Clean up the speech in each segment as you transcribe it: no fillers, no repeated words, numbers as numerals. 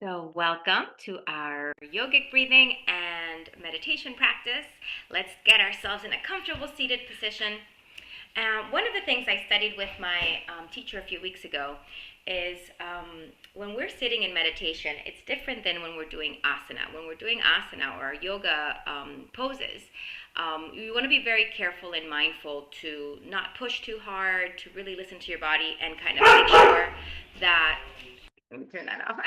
So, welcome to our yogic breathing and meditation practice. Let's get ourselves in a comfortable seated position. One of the things I studied with my teacher a few weeks ago is when we're sitting in meditation, it's different than when we're doing asana. When we're doing asana or yoga poses, you want to be very careful and mindful to not push too hard, to really listen to your body and kind of make sure that let me turn that off.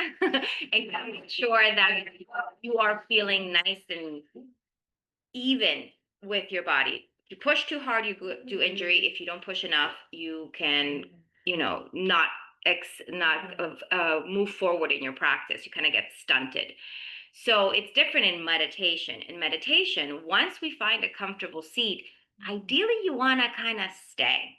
And make sure that you are feeling nice and even with your body. If you push too hard, you do injury. If you don't push enough, you can, not move forward in your practice. You kind of get stunted. So it's different in meditation. In meditation, once we find a comfortable seat, ideally you want to kind of stay.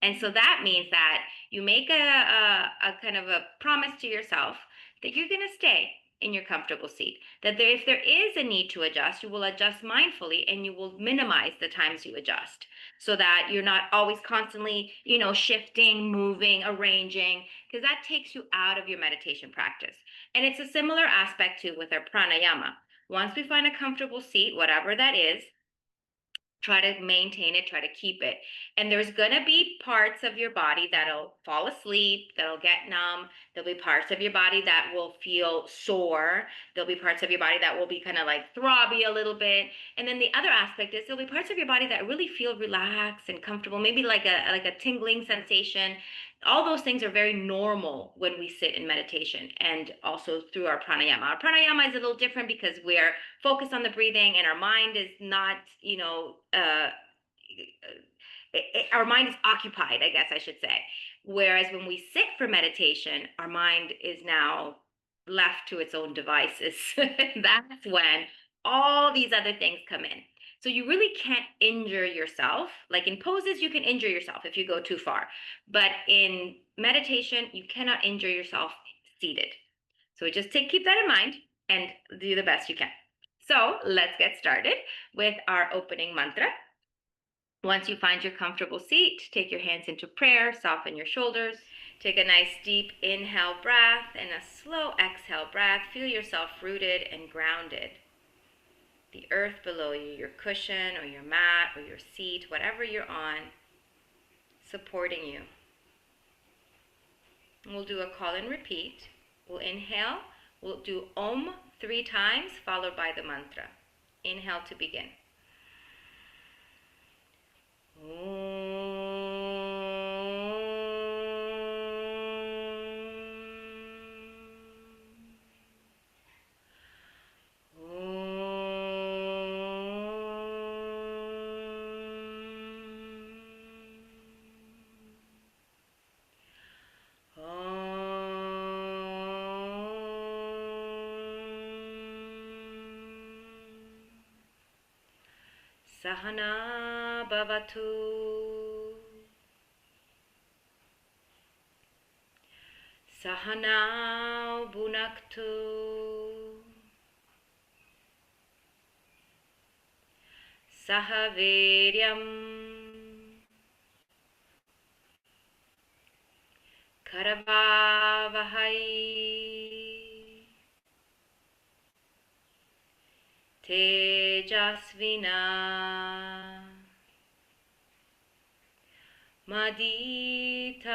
And so that means that you make a kind of a promise to yourself that you're going to stay in your comfortable seat. That if there is a need to adjust, you will adjust mindfully and you will minimize the times you adjust so that you're not always constantly, shifting, moving, arranging, because that takes you out of your meditation practice. And it's a similar aspect too with our pranayama. Once we find a comfortable seat, whatever that is, try to maintain it, try to keep it. And there's going to be parts of your body that'll fall asleep, that'll get numb. There'll be parts of your body that will feel sore. There'll be parts of your body that will be kind of like throbby a little bit. And then the other aspect is there'll be parts of your body that really feel relaxed and comfortable, maybe like a tingling sensation. All those things are very normal when we sit in meditation and also through our pranayama. Our pranayama is a little different because we're focused on the breathing and our mind is not, our mind is occupied, I guess I should say. Whereas when we sit for meditation, our mind is now left to its own devices. That's when all these other things come in. So you really can't injure yourself. Like in poses, you can injure yourself if you go too far. But in meditation, you cannot injure yourself seated. So just keep that in mind and do the best you can. So let's get started with our opening mantra. Once you find your comfortable seat, take your hands into prayer, soften your shoulders, take a nice deep inhale breath and a slow exhale breath. Feel yourself rooted and grounded. The earth below you, your cushion or your mat or your seat, whatever you're on, supporting you. We'll do a call and repeat. We'll inhale. We'll do Om 3 times, followed by the mantra. Inhale to begin. Sahana bhavatu. Sahana bhunaktu. Sahaviryam karavavahai. Tejasvina maditamastu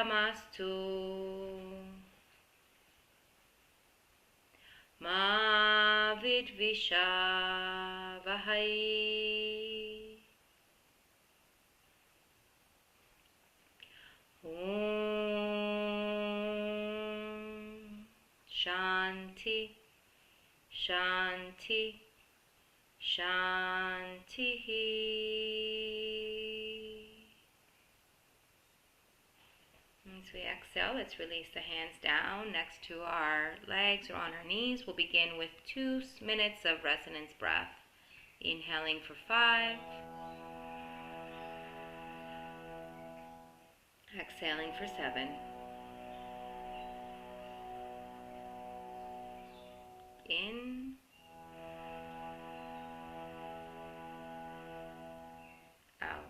ma vidvishavahai. Om Shanti Shanti Shantihi. As we exhale, let's release the hands down next to our legs or on our knees. We'll begin with 2 minutes of resonance breath. Inhaling for 5. Exhaling for 7. In. Out.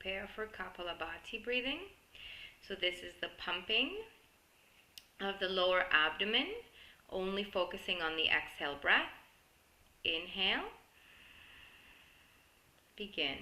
prepare for Kapalabhati breathing. So this is the pumping of the lower abdomen, only focusing on the exhale breath. Inhale. Begin.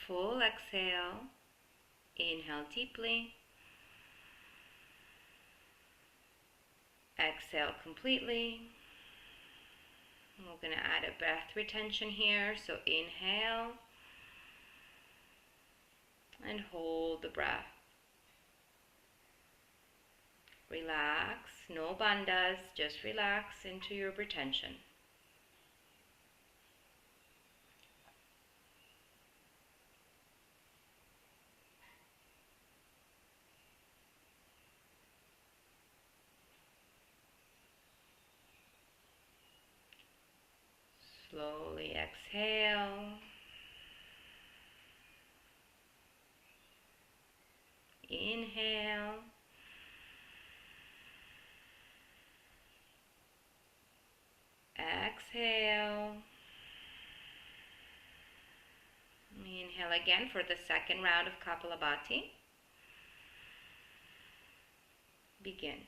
Full exhale. Inhale deeply. Exhale completely. We're going to add a breath retention here. So inhale and hold the breath. Relax, no bandhas, just relax into your retention. Slowly exhale. Inhale. Exhale. Inhale again for the second round of Kapalabhati. Begin.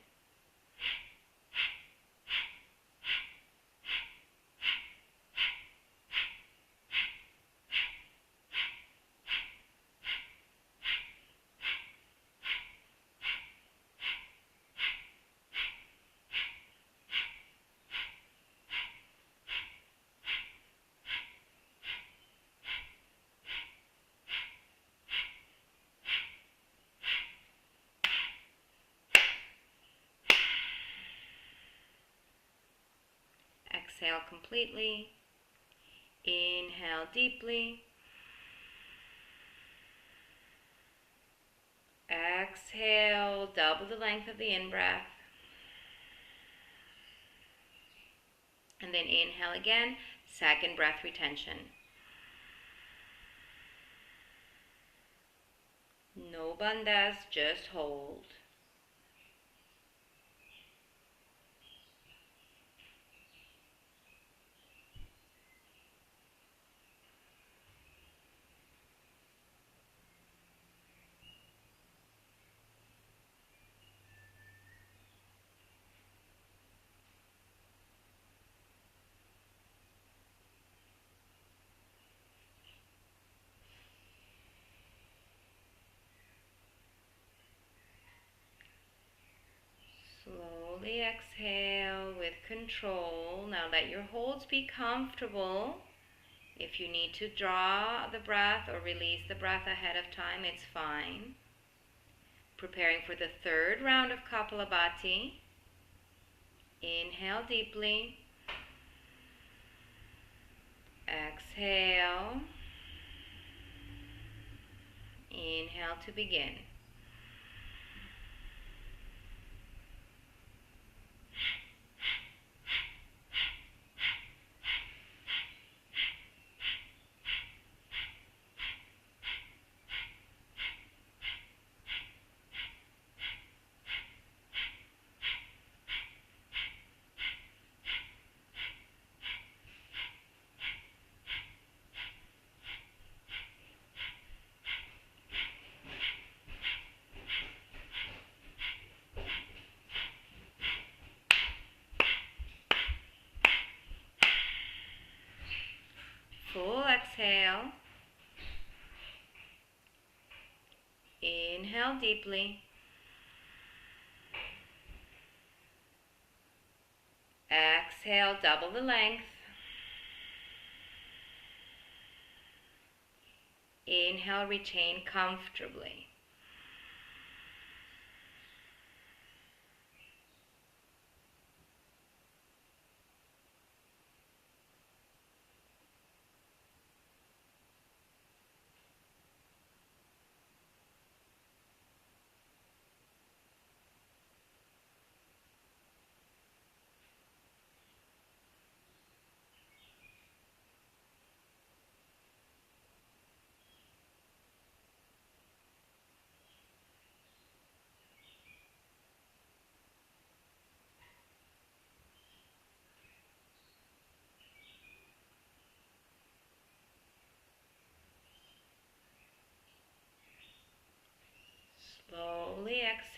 Exhale completely. Inhale deeply. Exhale, double the length of the in-breath. And then inhale again, second breath retention. No bandhas, just hold. Slowly exhale with control. Now let your holds be comfortable. If you need to draw the breath or release the breath ahead of time, it's fine. Preparing for the third round of Kapalabhati. Inhale deeply. Exhale. Inhale to begin. Full exhale. Inhale deeply. Exhale, double the length. Inhale, retain comfortably.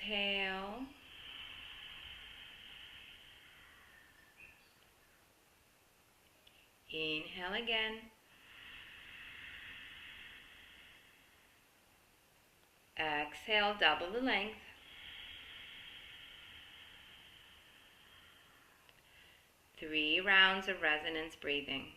Exhale. Inhale again. Exhale, double the length. Three rounds of resonance breathing.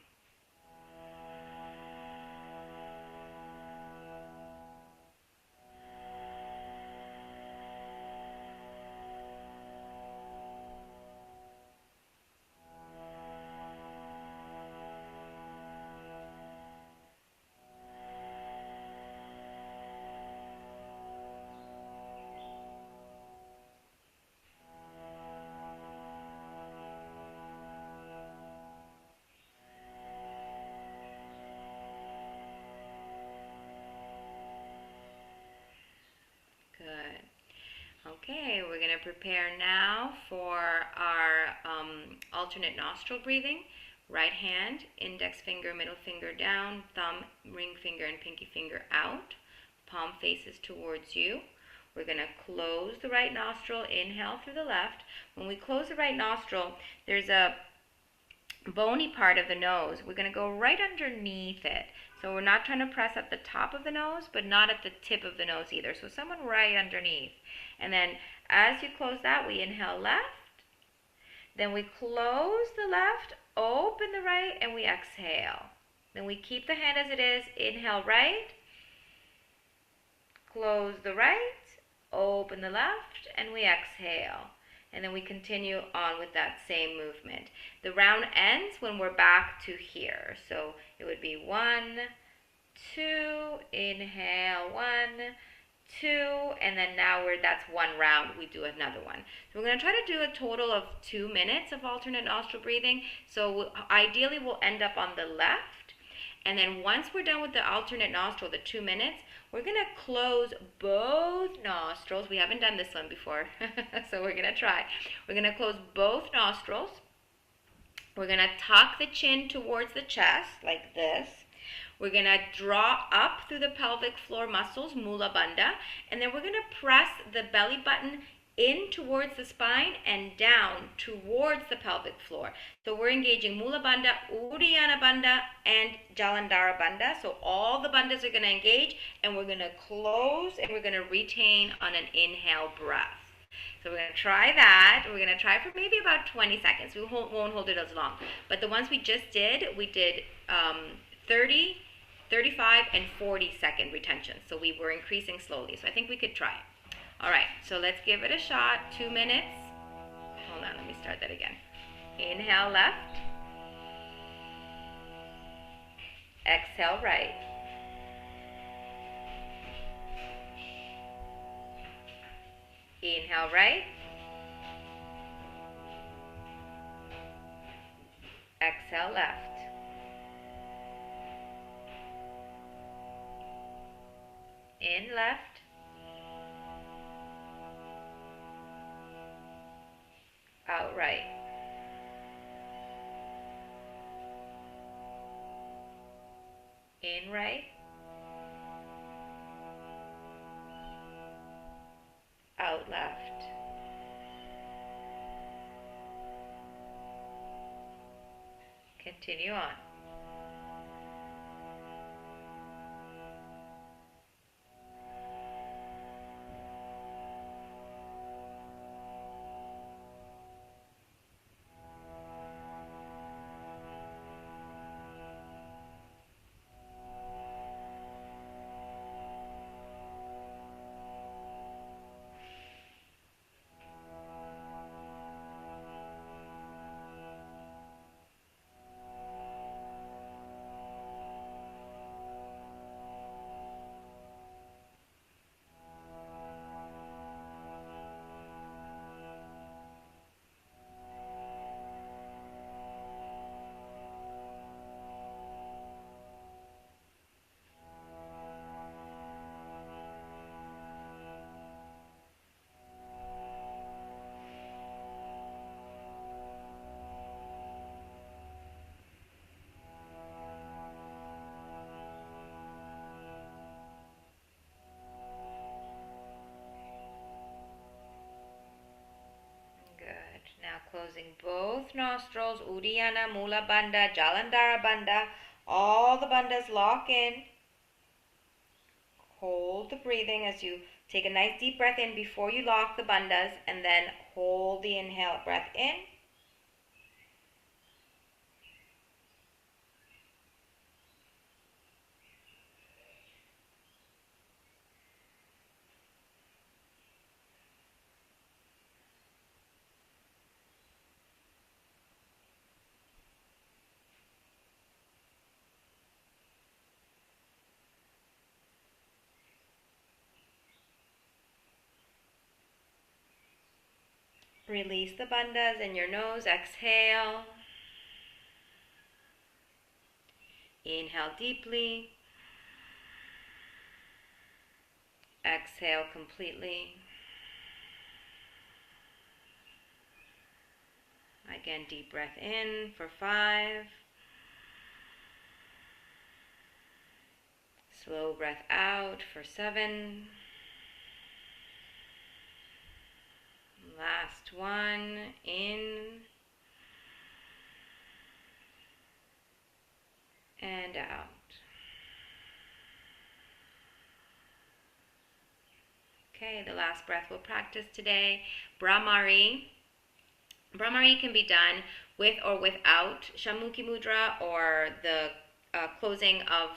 Good. Okay, we're going to prepare now for our alternate nostril breathing. Right hand, index finger, middle finger down, thumb, ring finger, and pinky finger out. Palm faces towards you. We're going to close the right nostril, inhale through the left. When we close the right nostril, there's a bony part of the nose. We're going to go right underneath it. So we're not trying to press at the top of the nose, but not at the tip of the nose either. So someone right underneath. And then as you close that, we inhale left. Then we close the left, open the right, and we exhale. Then we keep the hand as it is. Inhale right. Close the right, open the left, and we exhale. And then we continue on with that same movement. The round ends when we're back to here. So it would be 1, 2, inhale, 1, 2, and then now that's one round. We do another one. So we're going to try to do a total of 2 minutes of alternate nostril breathing. So ideally we'll end up on the left. And then once we're done with the alternate nostril, the 2 minutes, we're going to close both nostrils. We haven't done this one before, so we're going to try. We're going to close both nostrils. We're going to tuck the chin towards the chest like this. We're going to draw up through the pelvic floor muscles, Mula Bandha, and then we're going to press the belly button in towards the spine and down towards the pelvic floor. So we're engaging Mula Bandha, Uddiyana Bandha, and Jalandhara Bandha. So all the bandhas are going to engage, and we're going to close, and we're going to retain on an inhale breath. So we're going to try that. We're going to try for maybe about 20 seconds. We won't hold it as long. But the ones we just did, we did 30, 35, and 40-second retention. So we were increasing slowly. So I think we could try it. All right, so let's give it a shot. 2 minutes. Hold on, let me start that again. Inhale left. Exhale right. Inhale right. Exhale left. In left. Out right. In right. Out left. Continue on. Closing both nostrils, Uddiyana, Mula Bandha, Jalandhara Bandha. All the bandhas lock in. Hold the breathing as you take a nice deep breath in before you lock the bandhas, and then hold the inhale breath in. Release the bandhas in your nose. Exhale. Inhale deeply. Exhale completely. Again, deep breath in for 5. Slow breath out for 7. Last one, in and out. Okay, the last breath we'll practice today, Brahmari. Brahmari can be done with or without Shammukhi Mudra, or the closing of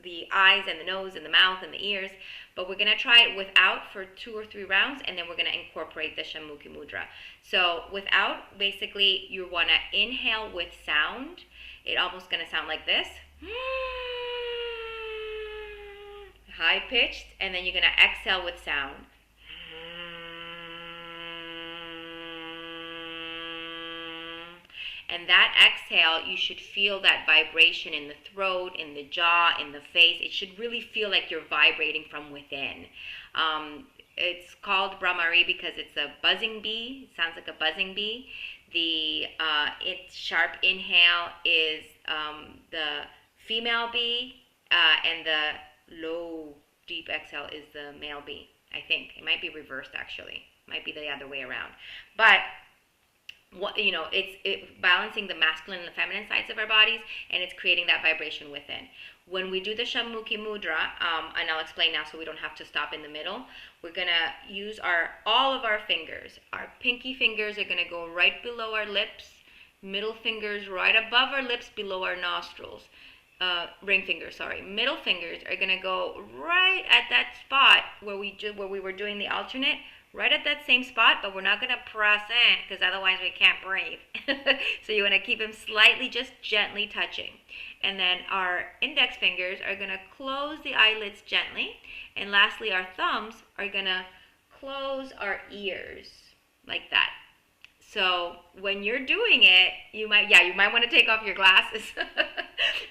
the eyes and the nose and the mouth and the ears, but we're going to try it without for 2 or 3 rounds, and then we're going to incorporate the Shammukhi Mudra. So without, basically you want to inhale with sound. It almost going to sound like this, high pitched, and then you're going to exhale with sound. And that exhale, you should feel that vibration in the throat, in the jaw, in the face. It should really feel like you're vibrating from within. It's called Brahmari because it's a buzzing bee. It sounds like a buzzing bee. Its sharp inhale is the female bee, and the low, deep exhale is the male bee. I think it might be reversed, actually. It might be the other way around. But it's balancing the masculine and the feminine sides of our bodies, and it's creating that vibration within. When we do the Shammukhi Mudra, and I'll explain now so we don't have to stop in the middle, we're going to use all of our fingers. Our pinky fingers are going to go right below our lips, middle fingers right above our lips, below our nostrils. Ring fingers, sorry. Middle fingers are going to go right at that spot where we were doing the alternate, right at that same spot, but we're not going to press in because otherwise we can't breathe. So you want to keep them slightly, just gently touching. And then our index fingers are going to close the eyelids gently. And lastly, our thumbs are going to close our ears like that. So when you're doing it, you might want to take off your glasses.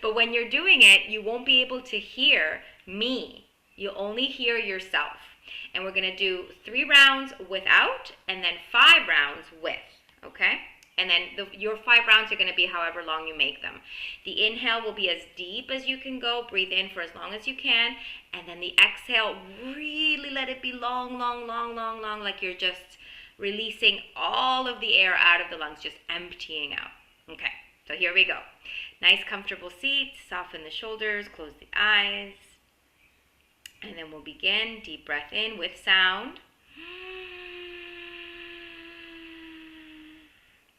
But when you're doing it, you won't be able to hear me. You'll only hear yourself. And we're going to do 3 rounds without, and then 5 rounds with, okay? And then your 5 rounds are going to be however long you make them. The inhale will be as deep as you can go. Breathe in for as long as you can. And then the exhale, really let it be long, long, long, long, long, like you're just releasing all of the air out of the lungs, just emptying out. Okay, so here we go. Nice, comfortable seat. Soften the shoulders. Close the eyes. And then we'll begin. Deep breath in with sound.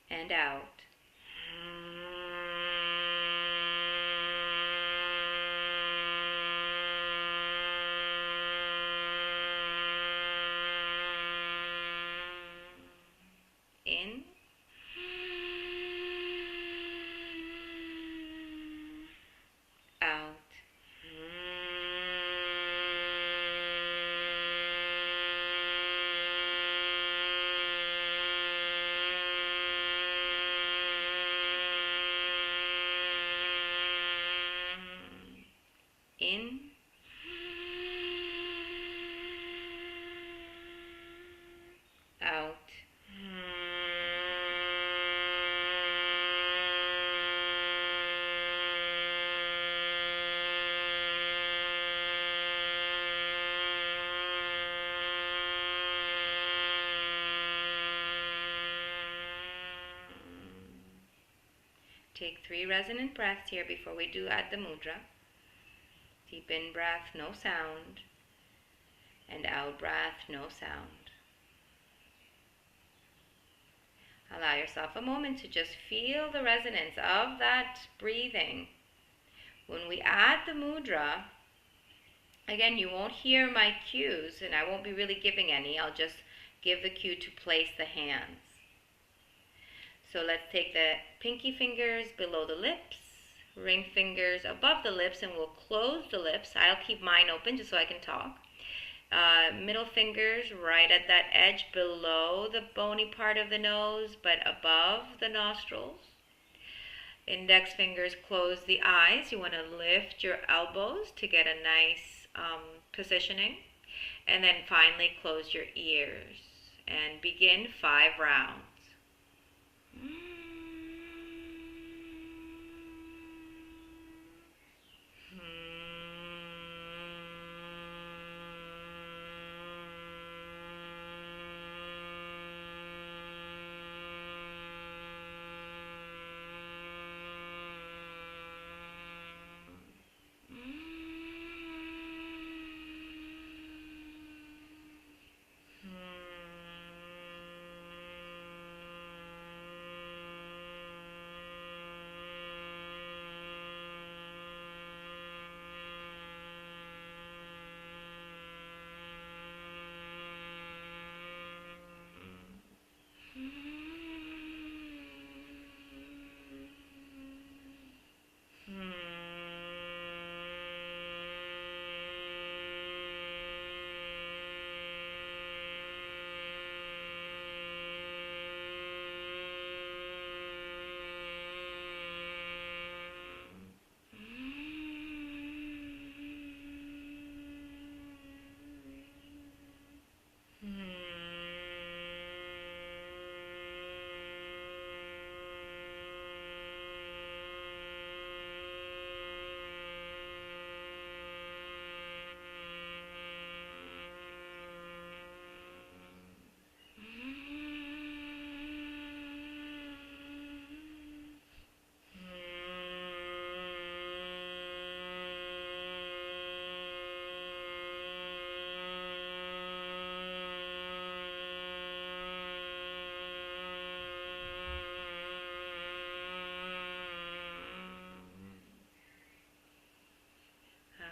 And out. In. Out. Take 3 resonant breaths here before we do add the mudra. Deep in breath, no sound. And out breath, no sound. Allow yourself a moment to just feel the resonance of that breathing. When we add the mudra, again, you won't hear my cues, and I won't be really giving any. I'll just give the cue to place the hands. So let's take the pinky fingers below the lips, ring fingers above the lips, and we'll close the lips. I'll keep mine open just so I can talk. Middle fingers right at that edge below the bony part of the nose, but above the nostrils. Index fingers close the eyes. You want to lift your elbows to get a nice positioning. And then finally close your ears and begin 5 rounds.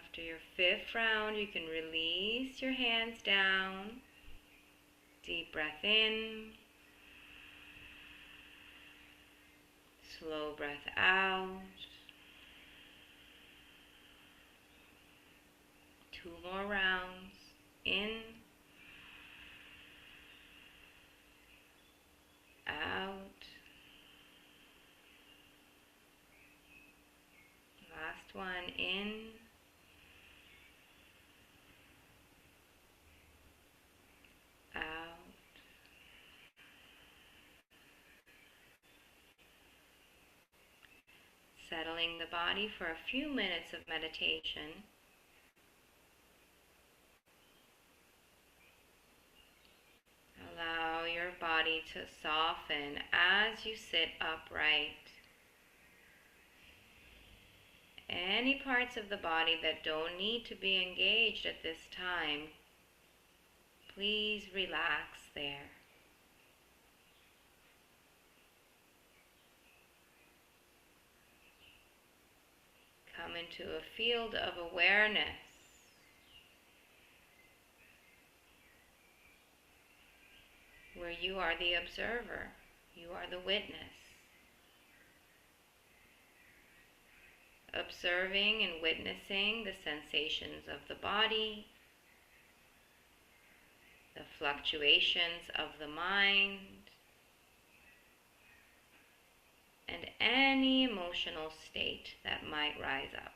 After your 5th round, you can release your hands down. Deep breath in. Slow breath out. 2 more rounds. In. Out. Last one. In. Out. Settling the body for a few minutes of meditation. Allow your body to soften as you sit upright. Any parts of the body that don't need to be engaged at this time, please relax there. Come into a field of awareness. Where you are the observer, you are the witness. Observing and witnessing the sensations of the body, the fluctuations of the mind, and any emotional state that might rise up.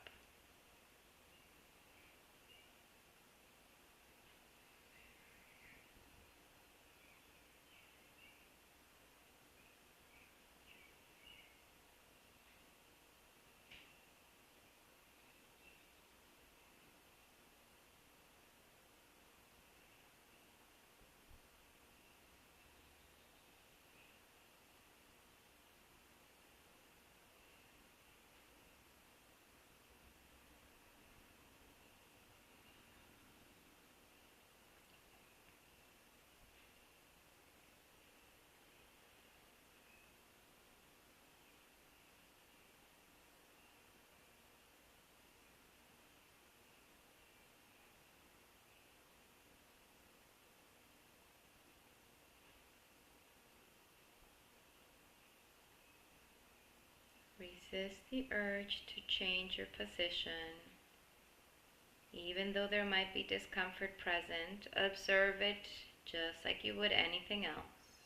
Resist the urge to change your position. Even though there might be discomfort present, observe it just like you would anything else.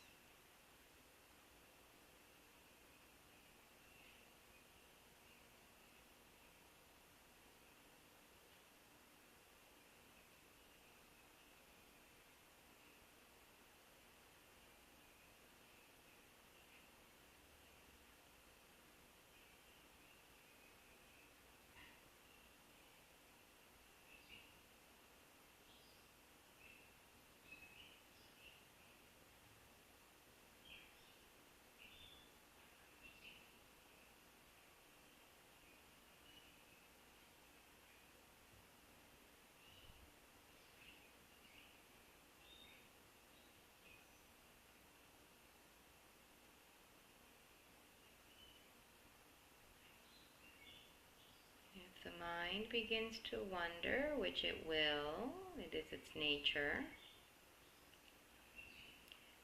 If the mind begins to wonder, which it will, it is its nature,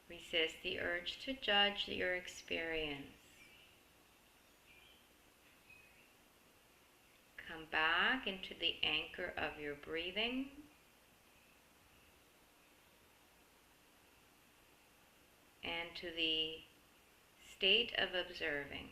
resist the urge to judge your experience. Come back into the anchor of your breathing. And to the state of observing.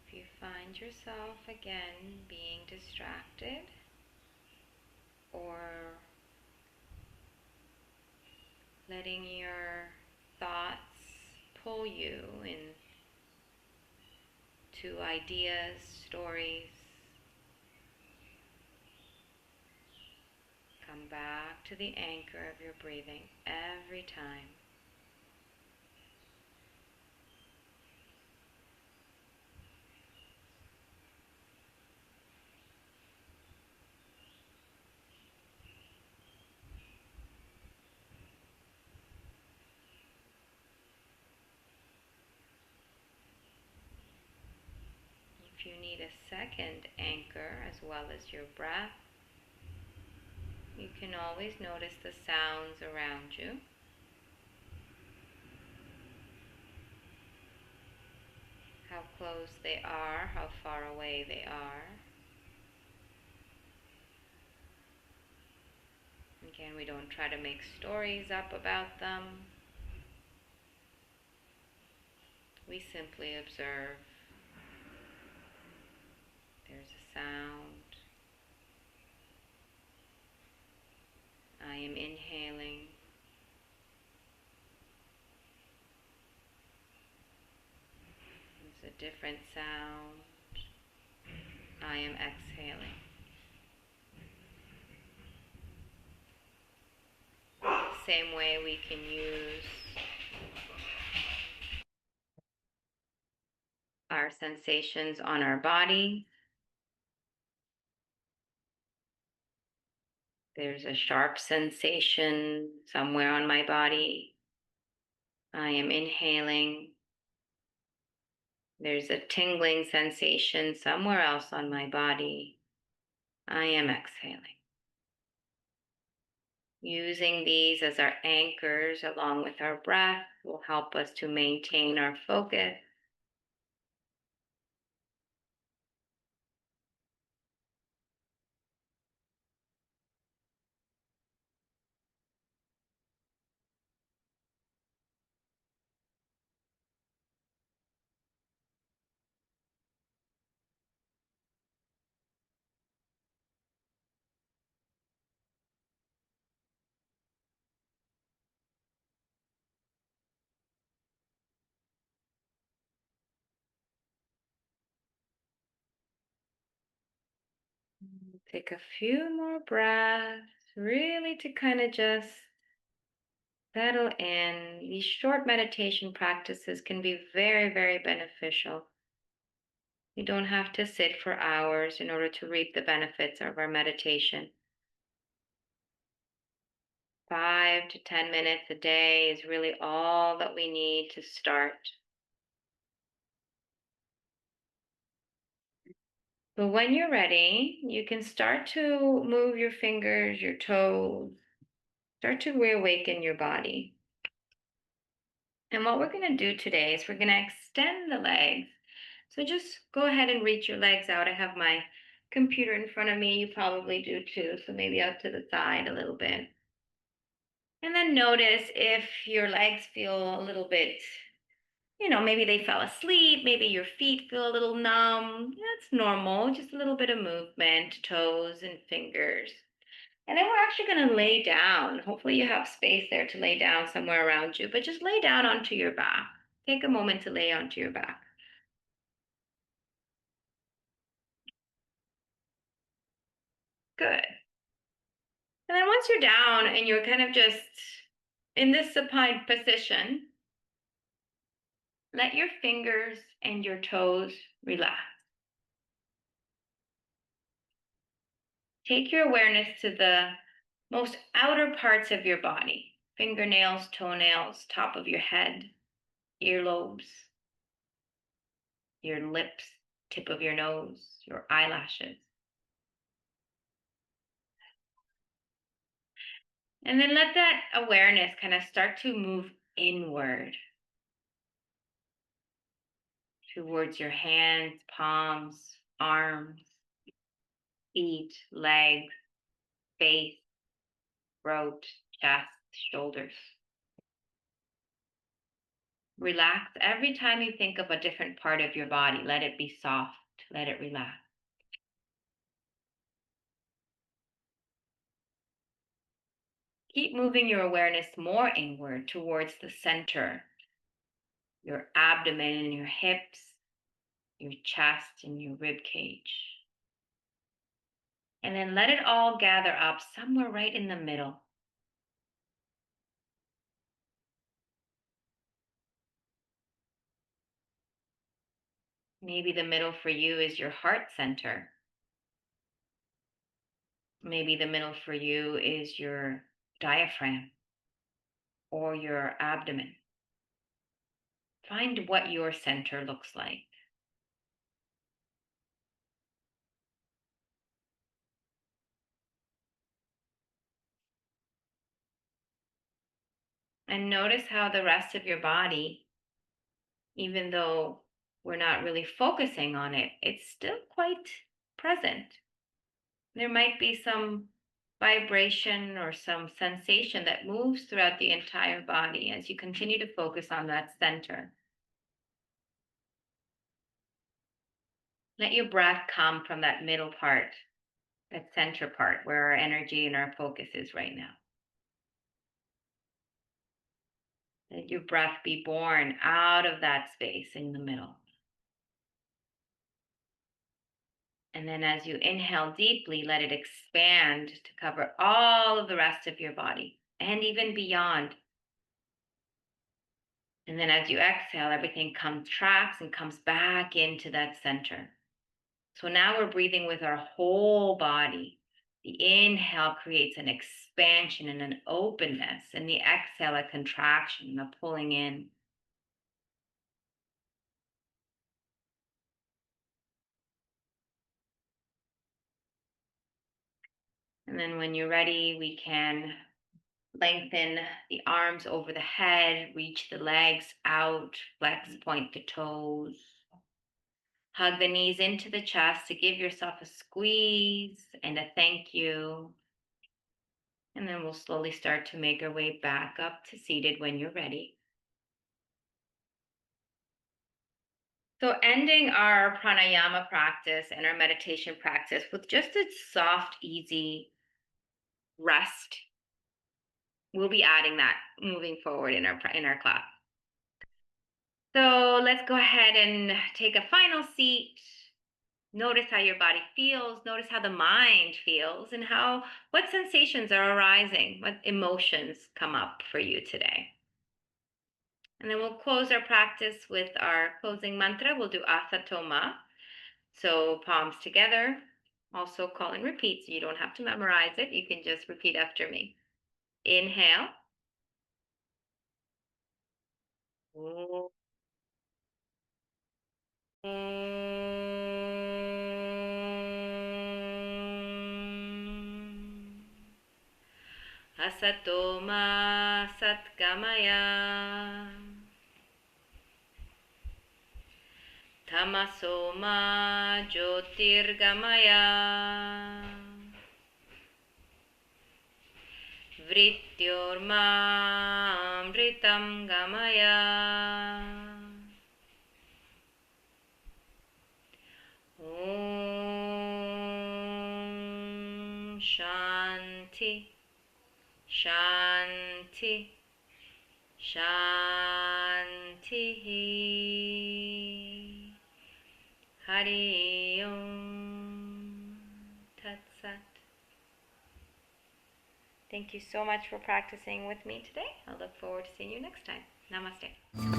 If you find yourself again being distracted or letting your thoughts pull you into ideas, stories, come back to the anchor of your breathing every time. If you need a second anchor as well as your breath, you can always notice the sounds around you. How close they are, how far away they are. Again, we don't try to make stories up about them. We simply observe. There's a sound. I am inhaling. There's a different sound. I am exhaling. Same way we can use our sensations on our body. There's a sharp sensation somewhere on my body. I am inhaling. There's a tingling sensation somewhere else on my body. I am exhaling. Using these as our anchors along with our breath will help us to maintain our focus. Take a few more breaths, really to kind of just settle in. These short meditation practices can be very, very beneficial. You don't have to sit for hours in order to reap the benefits of our meditation. 5 to 10 minutes a day is really all that we need to start. But when you're ready, you can start to move your fingers, your toes, start to reawaken your body. And what we're going to do today is we're going to extend the legs. So just go ahead and reach your legs out. I have my computer in front of me. You probably do too. So maybe out to the side a little bit. And then notice if your legs feel a little bit, maybe they fell asleep. Maybe your feet feel a little numb. That's normal. Just a little bit of movement, toes and fingers. And then we're actually going to lay down. Hopefully you have space there to lay down somewhere around you, but just lay down onto your back. Take a moment to lay onto your back. Good. And then once you're down and you're kind of just in this supine position, let your fingers and your toes relax. Take your awareness to the most outer parts of your body, fingernails, toenails, top of your head, earlobes, your lips, tip of your nose, your eyelashes. And then let that awareness kind of start to move inward towards your hands, palms, arms, feet, legs, face, throat, chest, shoulders. Relax every time you think of a different part of your body. Let it be soft. Let it relax. Keep moving your awareness more inward towards the center, your abdomen and your hips, your chest and your rib cage. And then let it all gather up somewhere right in the middle. Maybe the middle for you is your heart center. Maybe the middle for you is your diaphragm or your abdomen. Find what your center looks like. And notice how the rest of your body, even though we're not really focusing on it, it's still quite present. There might be some vibration or some sensation that moves throughout the entire body as you continue to focus on that center. Let your breath come from that middle part, that center part where our energy and our focus is right now. Let your breath be born out of that space in the middle. And then as you inhale deeply, let it expand to cover all of the rest of your body and even beyond. And then as you exhale, everything contracts and comes back into that center. So now we're breathing with our whole body. The inhale creates an expansion and an openness, and the exhale, a contraction, a pulling in. And then when you're ready, we can lengthen the arms over the head, reach the legs out, flex, point the toes. Hug the knees into the chest to give yourself a squeeze and a thank you. And then we'll slowly start to make our way back up to seated when you're ready. So ending our pranayama practice and our meditation practice with just a soft, easy rest. We'll be adding that moving forward in our class. So let's go ahead and take a final seat. Notice how your body feels. Notice how the mind feels and what sensations are arising, what emotions come up for you today. And then we'll close our practice with our closing mantra. We'll do Asatoma. So palms together, also call and repeat. So you don't have to memorize it. You can just repeat after me. Inhale. Asatoma satgamaya. Tamasoma jyotirgamaya. Vrityorma amritam gamaya. Om Shanti, Shanti, Shanti. Hari Om Tat Sat. Thank you so much for practicing with me today. I look forward to seeing you next time. Namaste.